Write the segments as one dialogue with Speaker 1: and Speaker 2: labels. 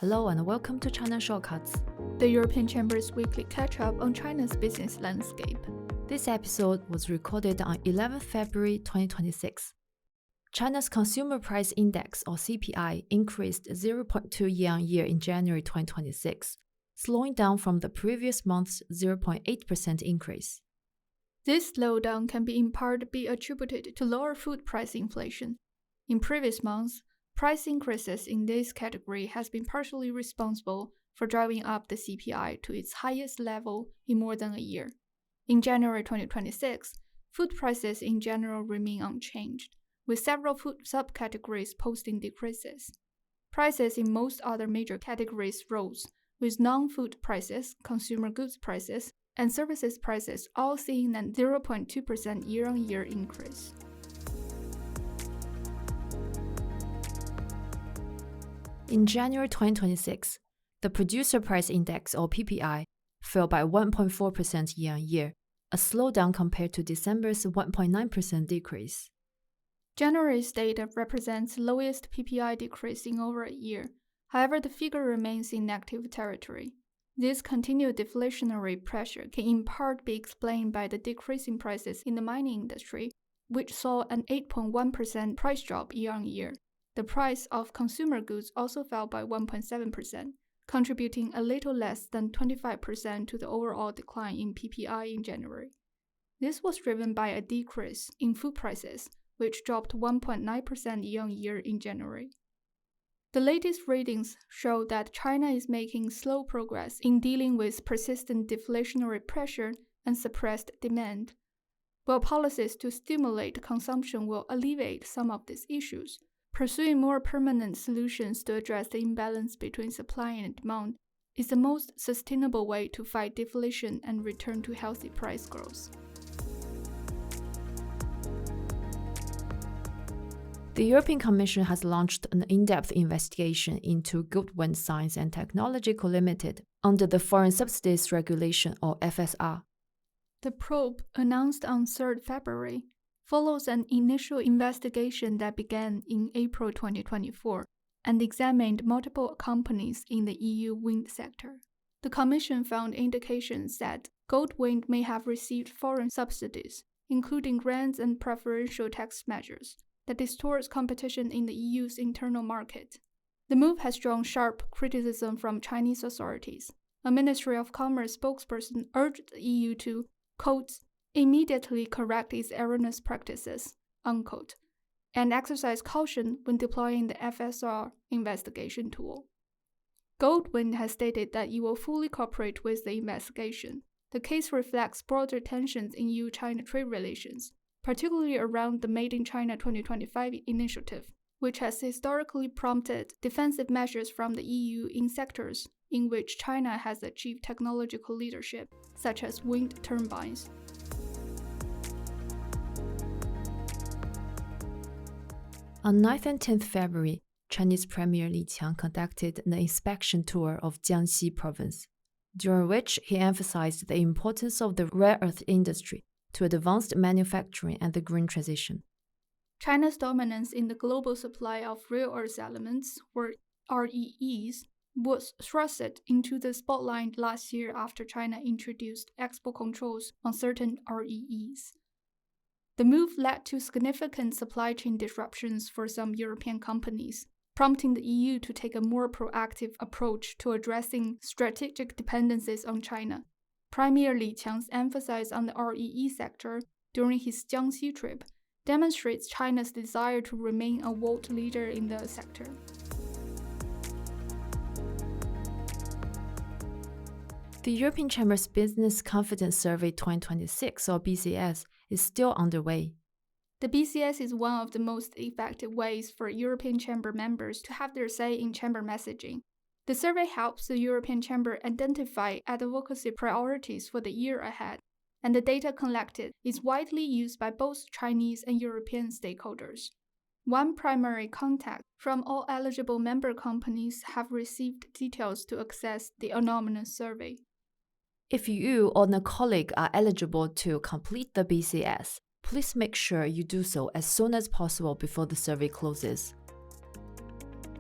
Speaker 1: Hello and welcome to China Shortcuts,
Speaker 2: the European Chamber's weekly catch-up on China's business landscape.
Speaker 1: This episode was recorded on 11 February 2026. China's Consumer Price Index, or CPI, increased 0.2 year-on-year in January 2026, slowing down from the previous month's 0.8% increase.
Speaker 2: This slowdown can in part be attributed to lower food price inflation. In previous months, price increases in this category has been partially responsible for driving up the CPI to its highest level in more than a year. In January 2026, food prices in general remain unchanged, with several food subcategories posting decreases. Prices in most other major categories rose, with non-food prices, consumer goods prices, and services prices all seeing a 0.2% year-on-year increase.
Speaker 1: In January 2026, the Producer Price Index, or PPI, fell by 1.4% year-on-year, a slowdown compared to December's 1.9% decrease.
Speaker 2: January's data represents the lowest PPI decrease in over a year. However, the figure remains in negative territory. This continued deflationary pressure can in part be explained by the decrease in prices in the mining industry, which saw an 8.1% price drop year-on-year. The price of consumer goods also fell by 1.7%, contributing a little less than 25% to the overall decline in PPI in January. This was driven by a decrease in food prices, which dropped 1.9% year-on-year in January. The latest readings show that China is making slow progress in dealing with persistent deflationary pressure and suppressed demand. While policies to stimulate consumption will alleviate some of these issues, pursuing more permanent solutions to address the imbalance between supply and demand is the most sustainable way to fight deflation and return to healthy price growth.
Speaker 1: The European Commission has launched an in-depth investigation into Goldwind Science and Technology Co. Limited under the Foreign Subsidies Regulation, or FSR.
Speaker 2: The probe, announced on 3rd February, follows an initial investigation that began in April 2024 and examined multiple companies in the EU wind sector. The Commission found indications that Goldwind may have received foreign subsidies, including grants and preferential tax measures, that distorts competition in the EU's internal market. The move has drawn sharp criticism from Chinese authorities. A Ministry of Commerce spokesperson urged the EU to, quote, immediately correct its erroneous practices, unquote, and exercise caution when deploying the FSR investigation tool. Goldwind has stated that it will fully cooperate with the investigation. The case reflects broader tensions in EU-China trade relations, particularly around the Made in China 2025 initiative, which has historically prompted defensive measures from the EU in sectors in which China has achieved technological leadership, such as wind turbines.
Speaker 1: On 9th and 10th February, Chinese Premier Qiang conducted an inspection tour of Jiangxi province, during which he emphasized the importance of the rare earth industry to advanced manufacturing and the green transition.
Speaker 2: China's dominance in the global supply of rare earth elements, or REEs, was thrusted into the spotlight last year after China introduced export controls on certain REEs. The move led to significant supply chain disruptions for some European companies, prompting the EU to take a more proactive approach to addressing strategic dependencies on China. Premier Qiang's emphasis on the REE sector during his Jiangxi trip demonstrates China's desire to remain a world leader in the sector.
Speaker 1: The European Chamber's Business Confidence Survey 2026, or BCS, is still underway.
Speaker 2: The BCS is one of the most effective ways for European Chamber members to have their say in chamber messaging. The survey helps the European Chamber identify advocacy priorities for the year ahead, and the data collected is widely used by both Chinese and European stakeholders. One primary contact from all eligible member companies have received details to access the anonymous survey.
Speaker 1: If you or a colleague are eligible to complete the BCS, please make sure you do so as soon as possible before the survey closes.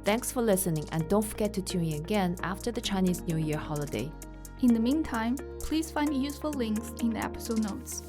Speaker 1: Thanks for listening, and don't forget to tune in again after the Chinese New Year holiday.
Speaker 2: In the meantime, please find useful links in the episode notes.